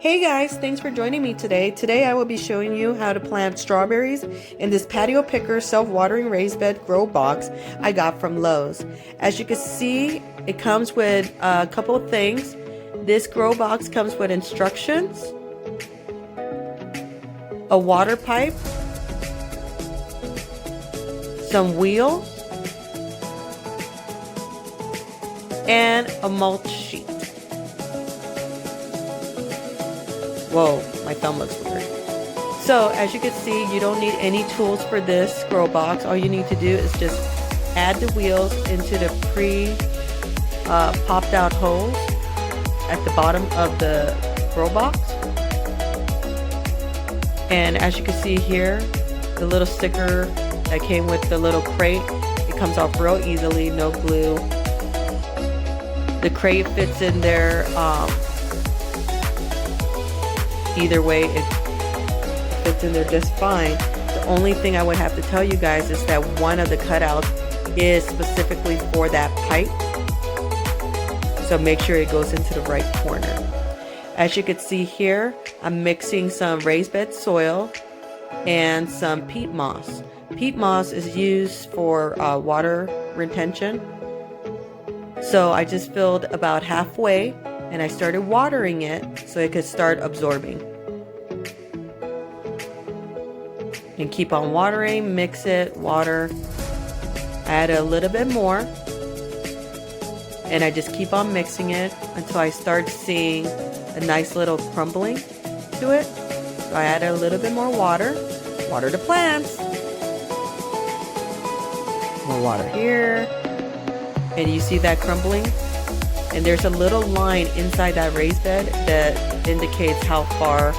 Hey guys, thanks for joining me today. Today I will be showing you how to plant strawberries in this patio picker self-watering raised bed grow box I got from Lowe's. As you can see, it comes with a couple of things. This grow box comes with instructions, a water pipe, some wheel, and a mulch sheet. Whoa, my thumb looks weird. So as you can see, you don't need any tools for this grow box. All you need to do is just add the wheels into the popped out holes at the bottom of the grow box. And as you can see here, the little sticker that came with the little crate, it comes off real easily, no glue. The crate fits in there. Either way, it fits in there just fine. The only thing I would have to tell you guys is that one of the cutouts is specifically for that pipe. So make sure it goes into the right corner. As you can see here, I'm mixing some raised bed soil and some peat moss. Peat moss is used for water retention. So I just filled about halfway and I started watering it so it could start absorbing. And keep on watering, mix it, water, add a little bit more. And I just keep on mixing it until I start seeing a nice little crumbling to it. So I add a little bit more water, water the plants. More water here. And you see that crumbling? And there's a little line inside that raised bed that indicates how far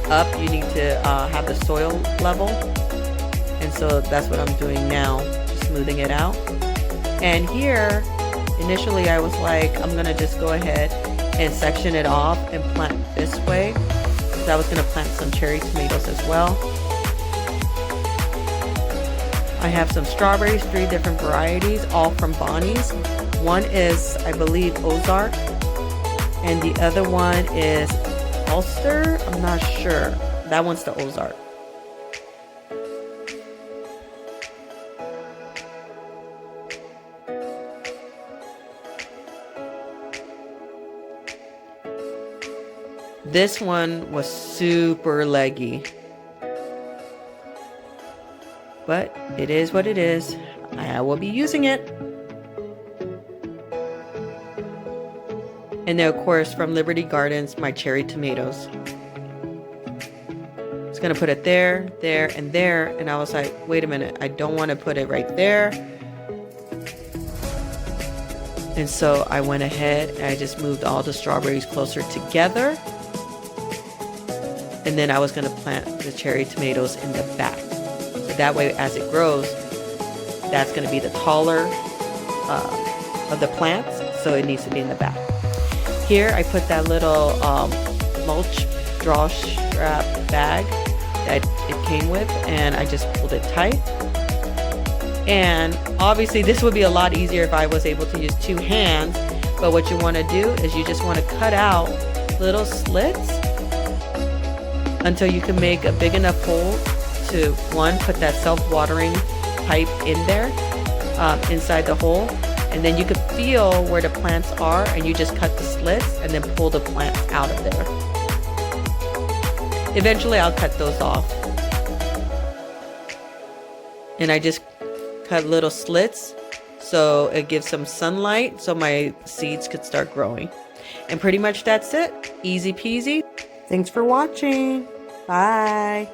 up you need to have the soil level. And so that's what I'm doing now, just smoothing it out. And here, initially I was like, I'm gonna just go ahead and section it off and plant this way, because I was gonna plant some cherry tomatoes as well. I have some strawberries, 3 different varieties, all from Bonnie's. One is, I believe, Ozark, and the other one is ALLSTAR. I'm not sure. That one's the Ozark. This one was super leggy, but it is what it is. I will be using it. And then of course from Liberty Gardens, my cherry tomatoes. I was gonna put it there, there, and there, and I was like, wait a minute, I don't want to put it right there. And so I went ahead and I just moved all the strawberries closer together. And then I was gonna plant the cherry tomatoes in the back. So that way as it grows, that's gonna be the taller of the plants, so it needs to be in the back. Here I put that little mulch draw strap bag that it came with, and I just pulled it tight. And obviously this would be a lot easier if I was able to use 2 hands, but what you want to do is you just want to cut out little slits until you can make a big enough hole to, one, put that self-watering pipe in there, inside the hole. And then you can feel where the plants are, and you just cut the slits and then pull the plants out of there. Eventually I'll cut those off. And I just cut little slits so it gives some sunlight so my seeds could start growing. And pretty much that's it. Easy peasy. Thanks for watching. Bye.